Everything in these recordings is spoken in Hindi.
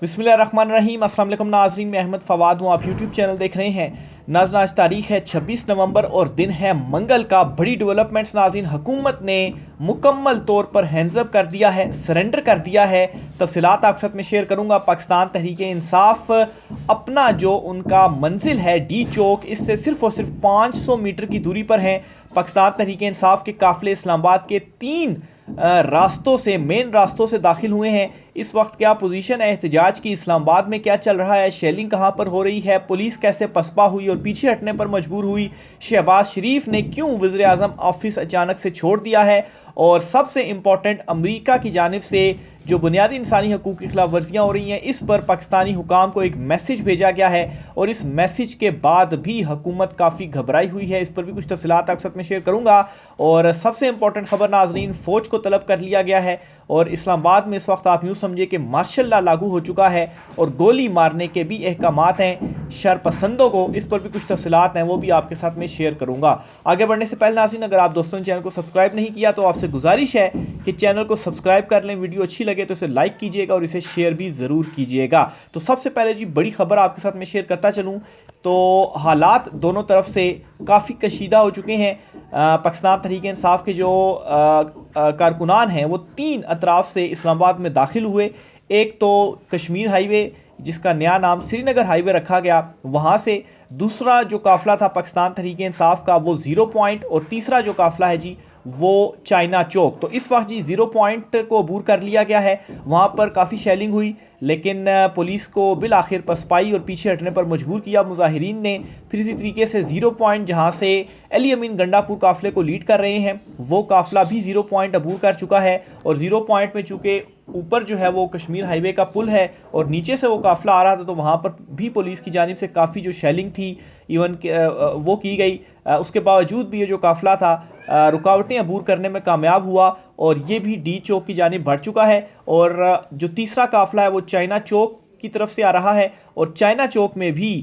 बिस्मिल्लाहिर्रहमानिर्रहीम। अस्सलाम वालेकुम नाज़रीन, मैं अहमद फवाद हूँ। आप यूट्यूब चैनल देख रहे हैं। नाज़रीन, आज तारीख है 26 नवंबर और दिन है मंगल का। बड़ी डेवलपमेंट्स नाज़रीन, हुकूमत ने मुकम्मल तौर पर हैंड्सअप कर दिया है, सरेंडर कर दिया है। तफसीलात आपके साथ में शेयर करूँगा। पाकिस्तान तहरीक इंसाफ अपना जो उनका मंजिल है डी चौक, इससे सिर्फ़ और सिर्फ 500 मीटर की दूरी पर है। पाकिस्तान तहरीक इंसाफ के काफ़िले इस्लामाबाद के 3 रास्तों से, मेन रास्तों से दाखिल हुए हैं। इस वक्त क्या पोजीशन है एहतजाज की, इस्लामाबाद में क्या चल रहा है, शेलिंग कहाँ पर हो रही है, पुलिस कैसे पसपा हुई और पीछे हटने पर मजबूर हुई, शहबाज शरीफ ने क्यों वज़ीर आज़म ऑफिस अचानक से छोड़ दिया है, और सबसे इम्पॉर्टेंट अमरीका की जानिब से जो बुनियादी इंसानी हकूक़ की खिलाफ वर्जियाँ हो रही हैं, इस पर पाकिस्तानी हुकाम को एक मैसेज भेजा गया है और इस मैसेज के बाद भी हुकूमत काफ़ी घबराई हुई है। इस पर भी कुछ तफसीलात आपके साथ में शेयर करूँगा। और सबसे इंपॉर्टेंट खबर नाजरीन, फ़ौज को तलब कर लिया गया है और इस्लामाबाद में इस वक्त आप यूँ समझिए कि मार्शल लॉ लागू हो चुका है और गोली मारने के भी अहकामात हैं शरपसंदों को। इस पर भी कुछ तफसीलात हैं, वो भी आपके साथ में शेयर करूँगा। आगे बढ़ने से पहले नाज़रीन, अगर आप दोस्तों ने चैनल को सब्सक्राइब नहीं किया तो आपसे गुजारिश है कि चैनल को सब्सक्राइब कर लें। वीडियो अच्छी लगे तो इसे लाइक कीजिएगा और इसे शेयर भी ज़रूर कीजिएगा। तो सबसे पहले जी बड़ी खबर आपके साथ में शेयर करता चलूँ तो हालात दोनों तरफ से काफ़ी कशीदा हो चुके हैं। पाकिस्तान तहरीक इंसाफ के जो कारकुनान हैं वो 3 अतराफ़ से इस्लामाबाद में दाखिल हुए। एक तो कश्मीर हाईवे, जिसका नया नाम श्रीनगर हाईवे रखा गया, वहाँ से। दूसरा जो काफ़िला था पाकिस्तान तहरीक इंसाफ का वो 0 पॉइंट, और तीसरा जो काफ़िला है जी वो चाइना चौक। तो इस वक्त जी 0 पॉइंट को अबूर कर लिया गया है। वहाँ पर काफ़ी शेलिंग हुई, लेकिन पुलिस को बिल आखिर पसपाई और पीछे हटने पर मजबूर किया मुजाहिरीन ने। फिर इसी तरीके से 0 पॉइंट, जहाँ से अली अमीन गंडापुर काफ़िले को लीड कर रहे हैं, वो काफ़िला भी 0 पॉइंट अबूर कर चुका है। और 0 पॉइंट में चूँकि ऊपर जो है वो कश्मीर हाईवे का पुल है और नीचे से वो काफ़िला आ रहा था, तो वहाँ पर भी पुलिस की जानिब से काफ़ी जो शेलिंग थी इवन वो की गई। उसके बावजूद भी ये जो काफ़िला था रुकावटें अबूर करने में कामयाब हुआ और ये भी डी चौक की जानिब बढ़ चुका है। और जो तीसरा काफ़िला है वो चाइना चौक की तरफ से आ रहा है और चाइना चौक में भी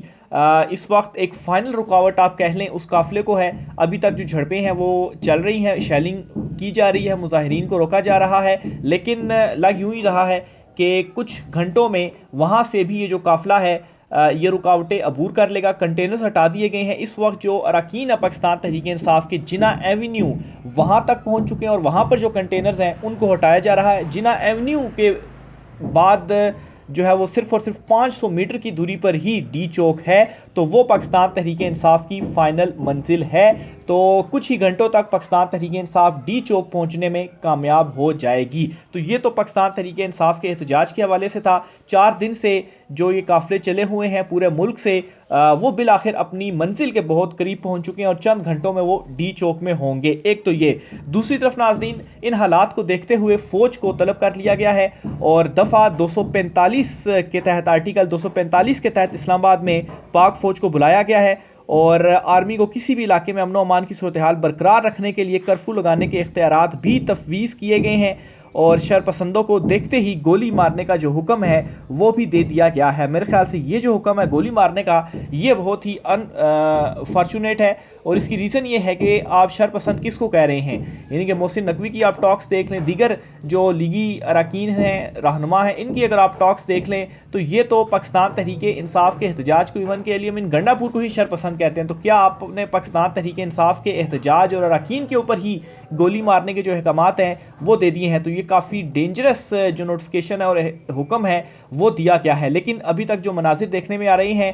इस वक्त एक फ़ाइनल रुकावट आप कह लें उस काफ़िले को है। अभी तक जो झड़पें हैं वो चल रही हैं, शेलिंग की जा रही है, मुजाहिरीन को रोका जा रहा है, लेकिन लग यूँ ही रहा है कि कुछ घंटों में वहाँ से भी ये जो काफ़िला है ये रुकावटें अबूर कर लेगा। कंटेनर्स हटा दिए गए हैं। इस वक्त जो अरकान है पाकिस्तान तहरीक इंसाफ के जिना एवेन्यू वहाँ तक पहुँच चुके हैं और वहाँ पर जो कंटेनर्स हैं उनको हटाया जा रहा है। जिना एवेन्यू के बाद जो है वो सिर्फ़ और सिर्फ 500 मीटर की दूरी पर ही डी चौक है, तो वो पाकिस्तान तहरीक इंसाफ की फ़ाइनल मंजिल है। तो कुछ ही घंटों तक पाकिस्तान तहरीक इंसाफ डी चौक पहुंचने में कामयाब हो जाएगी। तो ये तो पाकिस्तान तहरीक इंसाफ के एहतजाज के हवाले से था। 4 दिन से जो ये काफ़िले चले हुए हैं पूरे मुल्क से, वो बिल आखिर अपनी मंजिल के बहुत करीब पहुंच चुके हैं और चंद घंटों में वो डी चौक में होंगे। एक तो ये। दूसरी तरफ नाजरीन, इन हालात को देखते हुए फ़ौज को तलब कर लिया गया है और दफ़ा 245 के तहत, आर्टिकल 245 के तहत इस्लामाबाद में पाक फ़ौज को बुलाया गया है और आर्मी को किसी भी इलाके में अमन अमान की सूरत हाल बरकरार रखने के लिए कर्फ्यू लगाने के इख्तियारात भी तफवीज़ किए गए हैं और शरपसंदों को देखते ही गोली मारने का जो हुक्म है वो भी दे दिया गया है। मेरे ख्याल से ये जो हुक्म है गोली मारने का, ये बहुत ही अनफॉर्चुनेट है और इसकी रीज़न ये है कि आप शरपसंद किसको कह रहे हैं। यानी कि मोहसिन नकवी की आप टॉक्स देख लें, दीगर जो लीगी अरकान हैं, रहनुमा हैं, इनकी अगर आप टॉक्स देख लें तो ये तो पाकिस्तान तहरीक इंसाफ के एहतजाज को, इवन के अली अमीन गंडापुर को ही शरपसंद कहते हैं। तो क्या आपने पाकिस्तान तहरीक इंसाफ के एहतजाज और अरकान के ऊपर ही गोली मारने के जो अहकामात हैं वो दे दिए हैं। तो ये काफ़ी डेंजरस जो नोटिफिकेशन है और हुक्म है वो दिया गया है। लेकिन अभी तक जो मनाजिर देखने में आ रही हैं,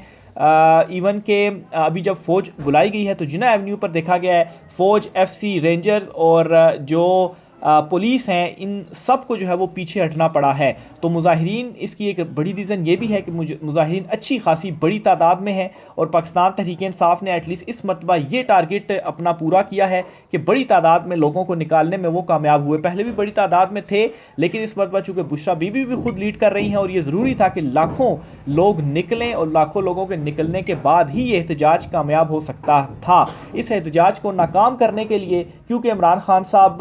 इवन के अभी जब फ़ौज बुलाई गई है तो जिना एवेन्यू पर देखा गया है फ़ौज, FC रेंजर्स और जो पुलिस हैं, इन सब को जो है वो पीछे हटना पड़ा है। तो मुजाहिरीन, इसकी एक बड़ी रीज़न ये भी है कि मुजाहिरीन अच्छी खासी बड़ी तादाद में है और पाकिस्तान तहरीक इंसाफ ने एटलीस्ट इस मरतबा ये टारगेट अपना पूरा किया है कि बड़ी तादाद में लोगों को निकालने में वो कामयाब हुए। पहले भी बड़ी तादाद में थे, लेकिन इस मरतबा चूँकि बुशरा बीबी भी खुद लीड कर रही हैं और ये ज़रूरी था कि लाखों लोग निकलें और लाखों लोगों के निकलने के बाद ही ये एहतजाज कामयाब हो सकता था। इस एहतजाज को नाकाम करने के लिए, क्योंकि इमरान खान साहब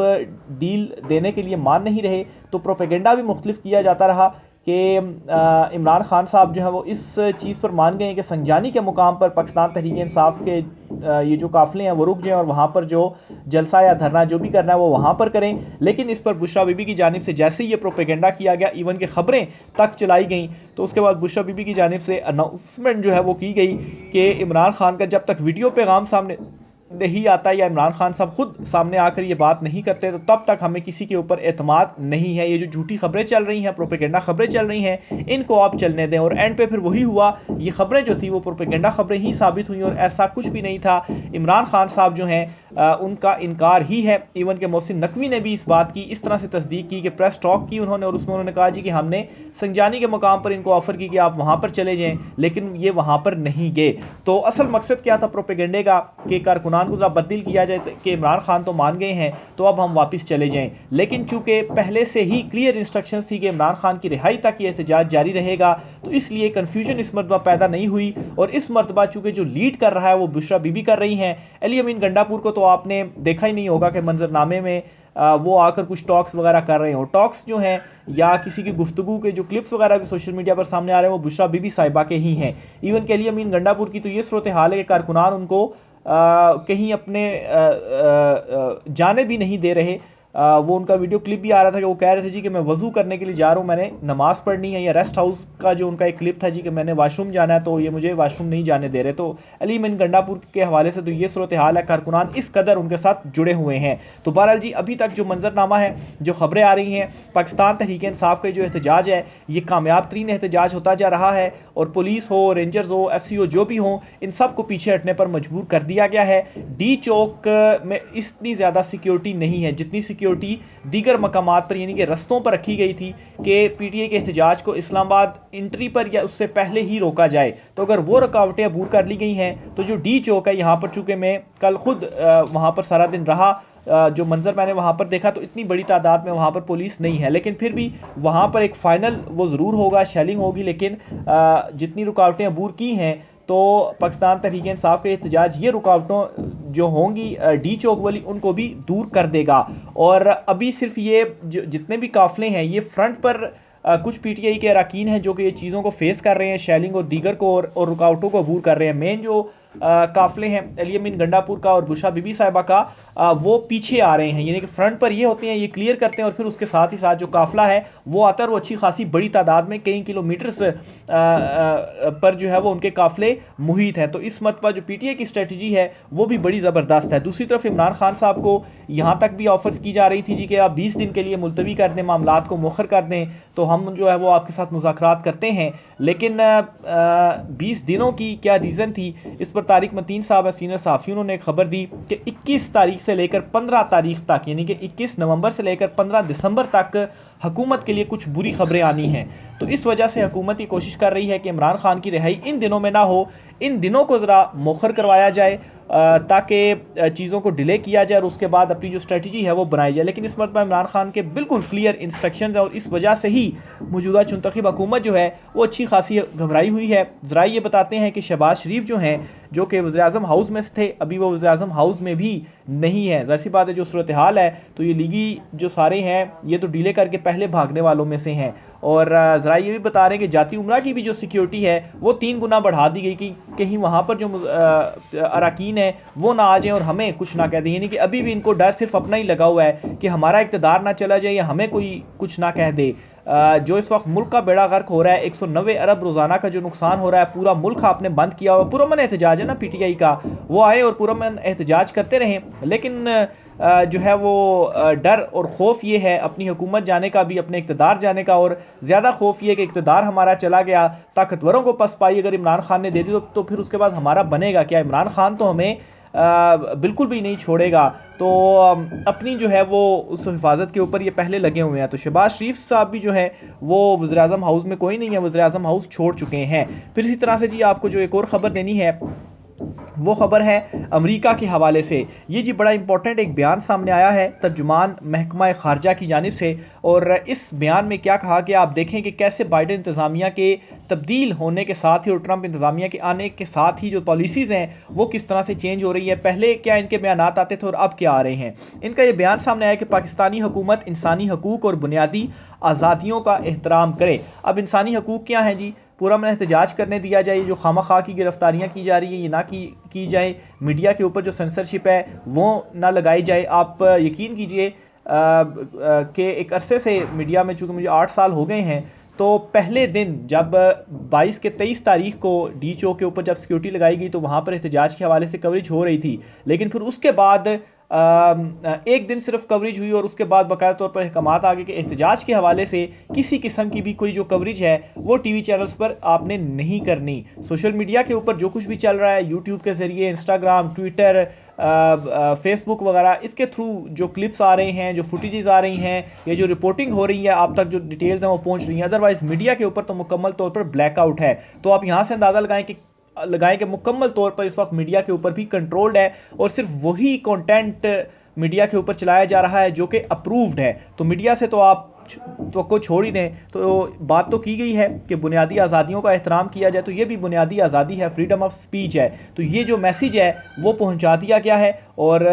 डील देने के लिए मान नहीं रहे, तो प्रोपेगेंडा भी मुख्तलिफ किया जाता रहा कि इमरान खान साहब जो है वो इस चीज़ पर मान गए हैं कि संजानी के मुकाम पर पाकिस्तान तहरीक इंसाफ के ये जो काफ़िले हैं वो रुक जाएं और वहाँ पर जो जलसा या धरना जो भी करना है वो वहाँ पर करें। लेकिन इस पर बुशरा बीबी की जानिब से जैसे ही ये प्रोपेगेंडा किया गया, इवन के ख़बरें तक चलाई गई, तो उसके बाद बुशरा बीबी की जानिब से अनाउंसमेंट जो है वो की गई कि इमरान खान का जब तक वीडियो पैगाम सामने नहीं आता या इमरान खान साहब खुद सामने आकर ये बात नहीं करते तो तब तक हमें किसी के ऊपर एतमाद नहीं है। ये जो झूठी खबरें चल रही हैं, प्रोपेगेंडा खबरें चल रही हैं, इनको आप चलने दें। और एंड पे फिर वही हुआ, ये खबरें जो थी वो प्रोपेगेंडा खबरें ही साबित हुई और ऐसा कुछ भी नहीं था। इमरान खान साहब जो हैं उनका इनकार ही है। इवन के मोहसिन नकवी ने भी इस बात की इस तरह से तस्दीक की कि प्रेस टॉक की उन्होंने और उसमें उन्होंने कहा जी कि हमने संजानी के मुकाम पर इनको ऑफ़र की कि आप वहाँ पर चले जाएँ, लेकिन ये वहाँ पर नहीं गए। तो असल मकसद क्या था प्रोपेगेंडे का कि कारकुनान को ज़रा बदल किया जाए कि इमरान खान तो मान गए हैं तो अब हम वापस चले जाएँ। लेकिन चूँकि पहले से ही क्लियर इंस्ट्रक्शंस थी कि इमरान खान की रिहाई तक ये एहतजाज जारी रहेगा, तो इसलिए कन्फ्यूजन इस मरतबा पैदा नहीं हुई। और इस मरतबा चूँकि जो लीड कर रहा है वो बुशरा बीबी कर रही हैं। अली अमीन गंडापुर को तो आपने देखा ही नहीं होगा कि मंजरनामे में वो आकर कुछ टॉक्स वगैरह कर रहे हो। टॉक्स जो हैं या किसी की गुफ्तगू के जो क्लिप्स वगैरह भी सोशल मीडिया पर सामने आ रहे हैं वो बुशरा बीबी साहिबा के ही हैं। इवन के अली अमीन गंडापुर की तो ये सूरत हाल है कि कारकुनान उनको कहीं अपने जाने भी नहीं दे रहे। वो उनका वीडियो क्लिप भी आ रहा था कि वो कह रहे थे जी कि मैं वज़ू करने के लिए जा रहा हूँ, मैंने नमाज़ पढ़नी है। या रेस्ट हाउस का जो उनका एक क्लिप था जी कि मैंने वाशरूम जाना है तो ये मुझे वाशरूम नहीं जाने दे रहे। तो अली अमीन गंडापुर के हवाले से तो ये सूरत हाल है, कारकुनान इस कदर उनके साथ जुड़े हुए हैं। तो बहरहाल जी अभी तक जो मंजरनामा है, जो खबरें आ रही हैं, पाकिस्तान तहरीक इंसाफ का जो एहतजाज है ये कामयाब तरीन एहतजाज होता जा रहा है और पुलिस हो, रेंजर्स हो, FCO जो भी हों, इन सब को पीछे हटने पर मजबूर कर दिया गया है। डी चौक में इतनी ज़्यादा सिक्योरिटी नहीं है जितनी सिक्योरिटी दीगर मकामात पर यानी कि रस्तों पर रखी गई थी कि PTI के एहतजाज को इस्लामाबाद एंट्री पर या उससे पहले ही रोका जाए। तो अगर वो रुकावटें अबूर कर ली गई हैं तो जो डी चौक है यहाँ पर, चूँकि मैं कल खुद वहाँ पर सारा दिन रहा, जो मंजर मैंने वहाँ पर देखा तो इतनी बड़ी तादाद में वहाँ पर पुलिस नहीं है, लेकिन फिर भी वहाँ पर एक फ़ाइनल वो ज़रूर होगा, शेलिंग होगी। लेकिन जितनी रुकावटें अबूर की हैं तो पाकिस्तान तहरीक इंसाफ के एहतजाज ये रुकावटों जो होंगी डी चौक वाली उनको भी दूर कर देगा। और अभी सिर्फ ये जितने भी काफ़िले हैं ये फ्रंट पर कुछ PTI के अरकान हैं जो कि ये चीज़ों को फेस कर रहे हैं, शेलिंग और दीगर को और रुकावटों को अबूर कर रहे हैं। मेन जो काफ़िले हैं अली अमीन गंडापुर का और बुशरा बीबी साहिबा का वो पीछे आ रहे हैं, यानी कि फ्रंट पर ये होते हैं, ये क्लियर करते हैं और फिर उसके साथ ही साथ जो काफ़िला है वो आता है और वो अच्छी खासी बड़ी तादाद में कई किलोमीटर्स पर जो है वो उनके काफ़िले मुहित हैं। तो इस मरतबा जो PTI की स्ट्रेटजी है वो भी बड़ी ज़बरदस्त है। दूसरी तरफ इमरान खान साहब को यहाँ तक भी ऑफर्स की जा रही थी जी कि आप 20 दिन के लिए मुलतवी कर दें, मामलात को मुखर कर दें तो हम जो है वो आपके साथ मुज़ाकरात करते हैं। लेकिन 20 दिनों की क्या रीज़न थी, इस पर तारिक मतीन साहब सीनियर सहाफ़ी उन्होंने एक खबर दी कि 21 तारीख से लेकर 15 तारीख तक, यानी कि 21 नवंबर से लेकर 15 दिसंबर तक हुकूमत के लिए कुछ बुरी खबरें आनी हैं। तो इस वजह से हुकूमत ये कोशिश कर रही है कि इमरान खान की रिहाई इन दिनों में ना हो, इन दिनों को ज़रा मौखर करवाया जाए ताकि चीज़ों को डिले किया जाए और उसके बाद अपनी जो स्ट्रेटजी है वो बनाई जाए। लेकिन इस मरतबा इमरान खान के बिल्कुल क्लियर इंस्ट्रक्शंस है और इस वजह से ही मौजूदा चुनतखब हुकूमत जो है वो अच्छी खासी घबराई हुई है। ज़रा ये बताते हैं कि शहबाज शरीफ जो हैं जो कि वज़ीर-ए-आज़म हाउस में थे, अभी वो वज़ीर-ए-आज़म हाउस में भी नहीं है। ज़ाहिर सी बात है जो सूरत हाल है तो ये लीगी जो सारे हैं ये तो डिले करके पहले भागने वालों में से हैं। और ज़रा ये भी बता रहे हैं कि जाती उम्रा की भी जो सिक्योरिटी है वो 3 गुना बढ़ा दी गई कि कहीं वहाँ पर जो अरकान है वो ना आ जाएँ और हमें कुछ ना कह दें। यानी कि अभी भी इनको डर सिर्फ अपना ही लगा हुआ है कि हमारा इक़्तिदार ना चला जाए या हमें कोई कुछ ना कह दे। जो इस वक्त मुल्क का बेड़ा गर्क हो रहा है, 190 अरब रोज़ाना का जो नुकसान हो रहा है, पूरा मुल्क आपने बंद किया हुआ। पुरअमन एहतजाज है ना PTI का, वो आए और पुरअमन एहतजाज करते रहें, लेकिन जो है वो डर और खौफ ये है अपनी हुकूमत जाने का भी, अपने इक़्तिदार जाने का, और ज़्यादा खौफ ये कि इक़्तिदार हमारा चला गया, ताकतवरों को पसपाई अगर इमरान खान ने दे दी तो फिर उसके बाद हमारा बनेगा क्या। इमरान खान तो हमें बिल्कुल भी नहीं छोड़ेगा। तो अपनी जो है वो उस हिफाजत के ऊपर ये पहले लगे हुए हैं। तो शहबाज शरीफ साहब भी जो है वो वज़ीर-ए-आज़म हाउस में कोई नहीं है, वज़ीर-ए-आज़म हाउस छोड़ चुके हैं। फिर इसी तरह से जी आपको जो एक और ख़बर देनी है वो ख़बर है अमेरिका के हवाले से। ये जी बड़ा इंपॉर्टेंट एक बयान सामने आया है तर्जुमान महकमा ख़ारजा की जानिब से, और इस बयान में क्या कहा कि आप देखें कि कैसे बाइडेन इंतज़ामिया के तब्दील होने के साथ ही और ट्रंप इंतज़ामिया के आने के साथ ही जो पॉलिसीज़ हैं वो किस तरह से चेंज हो रही है। पहले क्या इनके बयानात आते थे और अब क्या आ रहे हैं। इनका ये बयान सामने आया कि पाकिस्तानी हुकूमत इंसानी हकूक़ और बुनियादी आज़ादियों का एहतराम करे। अब इंसानी हकूक़ क्या हैं जी? पुरअमन एहतजाज करने दिया जाए, जो खामखा की गिरफ्तारियाँ की जा रही है ये ना की जाए, मीडिया के ऊपर जो सेंसरशिप है वो ना लगाई जाए। आप यकीन कीजिए कि एक अरसे से मीडिया में, चूँकि मुझे 8 साल हो गए हैं, तो पहले दिन जब 22 के 23 तारीख को डी चौक के ऊपर जब सिक्योरिटी लगाई गई तो वहाँ पर एहतजाज के हवाले से कवरेज हो रही थी, लेकिन फिर उसके बाद एक दिन सिर्फ कवरेज हुई और उसके बाद बाकायदा तौर पर अहकामात आ गए कि एहतजाज के हवाले से किसी किस्म की भी कोई जो कवरेज है वो टीवी चैनल्स पर आपने नहीं करनी। सोशल मीडिया के ऊपर जो कुछ भी चल रहा है, यूट्यूब के ज़रिए, इंस्टाग्राम, ट्विटर, फेसबुक वगैरह, इसके थ्रू जो क्लिप्स आ रहे हैं, जो फुटेजेस आ रही हैं, या जो रिपोर्टिंग हो रही है आप तक, जो डिटेल्स हैं वो पहुंच रही हैं। अदरवाइज़ मीडिया के ऊपर तो मुकम्मल तौर पर ब्लैकआउट है। तो आप यहाँ से अंदाज़ा लगाएं कि मुकम्मल तौर पर इस वक्त मीडिया के ऊपर भी कंट्रोल्ड है और सिर्फ वही कंटेंट मीडिया के ऊपर चलाया जा रहा है जो कि अप्रूव्ड है। तो मीडिया से तो आप को छोड़ ही दें। तो बात तो की गई है कि बुनियादी आज़ादियों का एहतराम किया जाए, तो ये भी बुनियादी आज़ादी है, फ्रीडम ऑफ स्पीच है। तो ये जो मैसेज है वो पहुंचा दिया गया है। और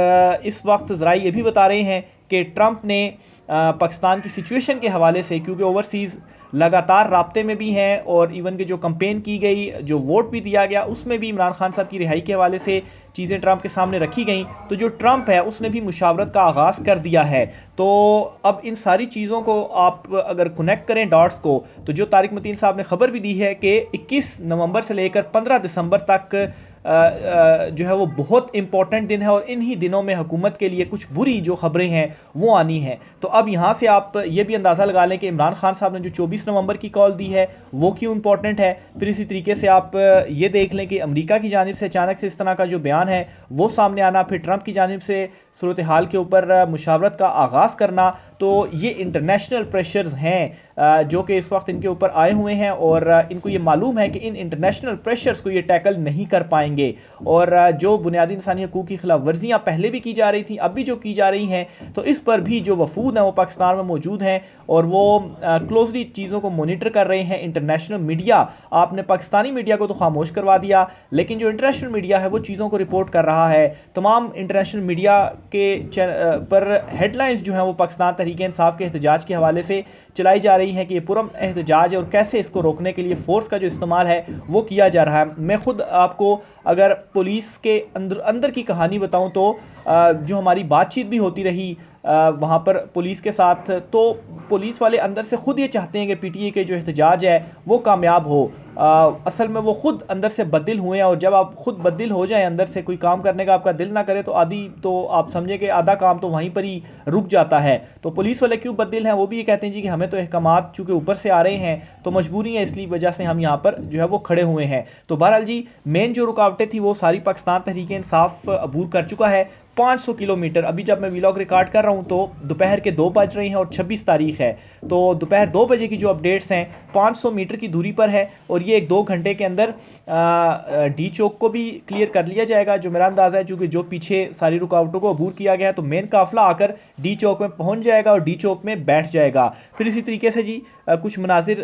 इस वक्त ज़रा ये भी बता रहे हैं कि ट्रंप ने पाकिस्तान की सिचुएशन के हवाले से, क्योंकि ओवरसीज़ लगातार राब्ते में भी हैं और इवन के जो कंपेन की गई, जो वोट भी दिया गया, उसमें भी इमरान खान साहब की रिहाई के हवाले से चीज़ें ट्रंप के सामने रखी गई। तो जो ट्रंप है उसने भी मुशावरत का आगाज़ कर दिया है। तो अब इन सारी चीज़ों को आप अगर कनेक्ट करें डॉट्स को, तो जो तारिक मतीन साहब ने खबर भी दी है कि 21 नवंबर से लेकर 15 दिसंबर तक जो है वो बहुत इंपॉर्टेंट दिन है और इन्हीं दिनों में हुकूमत के लिए कुछ बुरी जो खबरें हैं वो आनी हैं। तो अब यहाँ से आप ये भी अंदाज़ा लगा लें कि इमरान खान साहब ने जो 24 नवंबर की कॉल दी है वो क्यों इंपॉर्टेंट है। फिर इसी तरीके से आप ये देख लें कि अमेरिका की जानिब से अचानक से इस तरह का जो बयान है वो सामने आना, फिर ट्रंप की जानिब से सूरत हाल के ऊपर मुशावरत का आगाज़ करना। तो ये इंटरनेशनल प्रेशर्स हैं जो कि इस वक्त इनके ऊपर आए हुए हैं और इनको ये मालूम है कि इन इंटरनेशनल प्रेशर्स को ये टैकल नहीं कर पाएंगे। और जो बुनियादी इंसानी हकूक़ की खिलाफ वर्जियाँ पहले भी की जा रही थी, अब भी जो की जा रही हैं, तो इस पर भी जो वफूद हैं वो पाकिस्तान में मौजूद हैं और वो क्लोजली चीज़ों को मोनिटर कर रहे हैं। इंटरनेशनल मीडिया, आपने पाकिस्तानी मीडिया को तो खामोश करवा दिया, लेकिन जो इंटरनेशनल मीडिया है वो चीज़ों को रिपोर्ट कर रहा है। तमाम इंटरनेशनल मीडिया के पर हेडलाइंस जो हैं वो पाकिस्तान तहरीक इंसाफ के एहतजाज के हवाले से चलाई जा रही हैं कि ये पुरअमन एहतजाज है और कैसे इसको रोकने के लिए फ़ोर्स का जो इस्तेमाल है वो किया जा रहा है। मैं खुद आपको अगर पुलिस के अंदर की कहानी बताऊं तो जो हमारी बातचीत भी होती रही वहाँ पर पुलिस के साथ, तो पुलिस वाले अंदर से ख़ुद ये चाहते हैं कि पीटीए के जो एहतजाज है वो कामयाब हो। असल में वो ख़ुद अंदर से बददिल हुए हैं और जब आप ख़ुद बददिल हो जाएं, अंदर से कोई काम करने का आपका दिल ना करे, तो आप समझे कि आधा काम तो वहीं पर ही रुक जाता है। तो पुलिस वाले क्यों बददिल हैं, वो भी ये कहते हैं जी कि हमें तो अहकामात चूँकि ऊपर से आ रहे हैं तो मजबूरी है, इसलिए वजह से हम यहाँ पर जो है वो खड़े हुए हैं। तो बहरहाल जी, मेन जो रुकावटें थी वो सारी पाकिस्तान तहरीक इंसाफ अबूर कर चुका है। 500 किलोमीटर, अभी जब मैं व्लॉग रिकॉर्ड कर रहा हूँ तो दोपहर के 2 बज रही हैं और 26 तारीख है, तो दोपहर 2 बजे की जो अपडेट्स हैं 500 मीटर की दूरी पर है और ये 1-2 घंटे के अंदर डी चौक को भी क्लियर कर लिया जाएगा, जो मेरा अंदाज़ा है। चूँकि जो पीछे सारी रुकावटों को अबूर किया गया है तो मेन काफिला आकर डी चौक में पहुँच जाएगा और डी चौक में बैठ जाएगा। फिर इसी तरीके से जी कुछ मनाजिर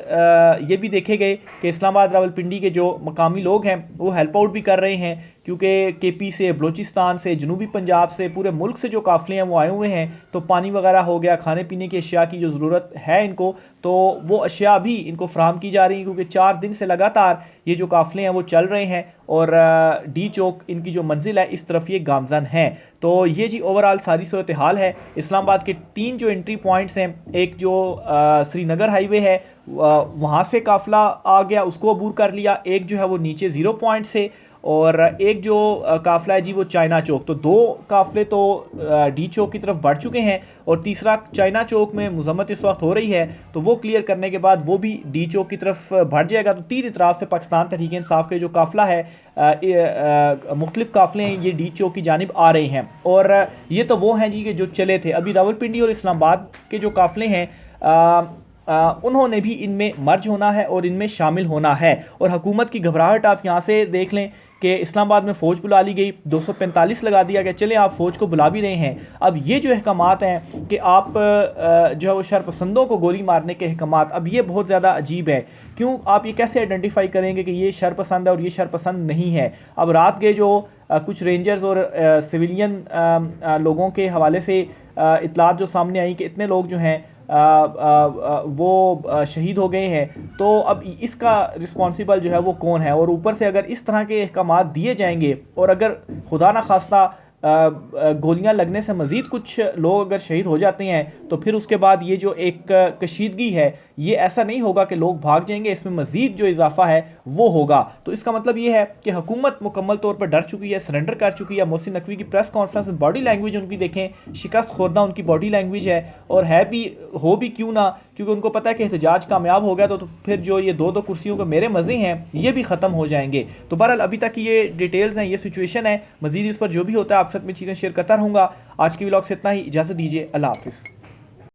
ये भी देखे गए कि इस्लामाबाद रावलपिंडी के जो मकामी लोग हैं वो हेल्प आउट भी कर रहे हैं, क्योंकि केपी से, बलूचिस्तान से, जनूबी पंजाब से, पूरे मुल्क से जो काफ़िले हैं वो आए हुए हैं। तो पानी वगैरह हो गया, खाने पीने की अशिया की जो ज़रूरत है इनको, तो वो अशिया भी इनको फराहम की जा रही है, क्योंकि 4 दिन से लगातार ये जो काफ़िले हैं वो चल रहे हैं और डी चौक इनकी जो मंजिल है इस तरफ ये गामजन है। तो ये जी ओवरऑल सारी सूरत हाल है। इस्लामाबाद के 3 जो एंट्री पॉइंट्स हैं, एक जो श्रीनगर हाईवे है वहाँ से काफ़िला आ गया, उसको अबूर कर लिया, एक जो है वो नीचे 0 पॉइंट से, और एक जो काफ़िला है जी वो चाइना चौक। तो 2 काफ़िले तो डी चौक की तरफ बढ़ चुके हैं और तीसरा चाइना चौक में मजम्मत इस वक्त हो रही है, तो वो क्लियर करने के बाद वो भी डी चौक की तरफ बढ़ जाएगा। तो 3 इतराफ़ से पाकिस्तान तहरीक इंसाफ के जो काफ़िला है, मुख्तलिफ काफ़िले हैं, ये डी चौक की जानिब आ रहे हैं। और ये तो वो हैं जी कि जो चले थे। अभी रावलपिंडी और इस्लामाबाद के जो काफ़िले हैं उन्होंने भी इनमें मर्ज होना है और इनमें शामिल होना है। और हुकूमत की घबराहट आप यहाँ से देख लें कि इस्लामाबाद में फ़ौज बुला ली गई, 245 लगा दिया गया, चले आप फ़ौज को बुला भी रहे हैं। अब ये जो अहकामात हैं कि आप जो है वो शरपसंदों को गोली मारने के अहकामात, अब ये बहुत ज़्यादा अजीब है। क्यों, आप ये कैसे आइडेंटिफाई करेंगे कि ये शरपसंद है और ये शरपसंद नहीं है। अब रात के जो कुछ रेंजर्स और सिविलियन लोगों के हवाले से इतलात जो सामने आई कि इतने लोग जो हैं वो शहीद हो गए हैं। तो अब इसका रिस्पॉन्सिबल जो है वो कौन है? और ऊपर से अगर इस तरह के अहकामात दिए जाएंगे और अगर खुदा ना खास्ता गोलियां लगने से मज़ीद कुछ लोग अगर शहीद हो जाते हैं तो फिर उसके बाद ये जो एक कशीदगी है ये ऐसा नहीं होगा कि लोग भाग जाएंगे, इसमें मज़ीद जो इजाफा है वो होगा। तो इसका मतलब ये है कि हुकूमत मुकम्मल तौर पर डर चुकी है, सरेंडर कर चुकी है। मोहसिन नकवी की प्रेस कॉन्फ्रेंस में बॉडी लैंग्वेज उनकी देखें, शिकस्त खोरदा उनकी बॉडी लैंग्वेज है। और है भी, हो भी क्यों ना, क्योंकि उनको पता है कि एहतजाज कामयाब हो गया तो फिर जो ये दो कुर्सियों के मेरे मज़े हैं ये भी ख़त्म हो जाएंगे। तो बहरहाल अभी तक ये डिटेल्स हैं, ये सिचुएशन है। मज़ीद इस पर जो भी होता है आप साथ में चीज़ें शेयर करता रहूँगा। आज की व्लॉग से इतना ही, इजाज़त दीजिए, अल्लाह हाफ़िज़।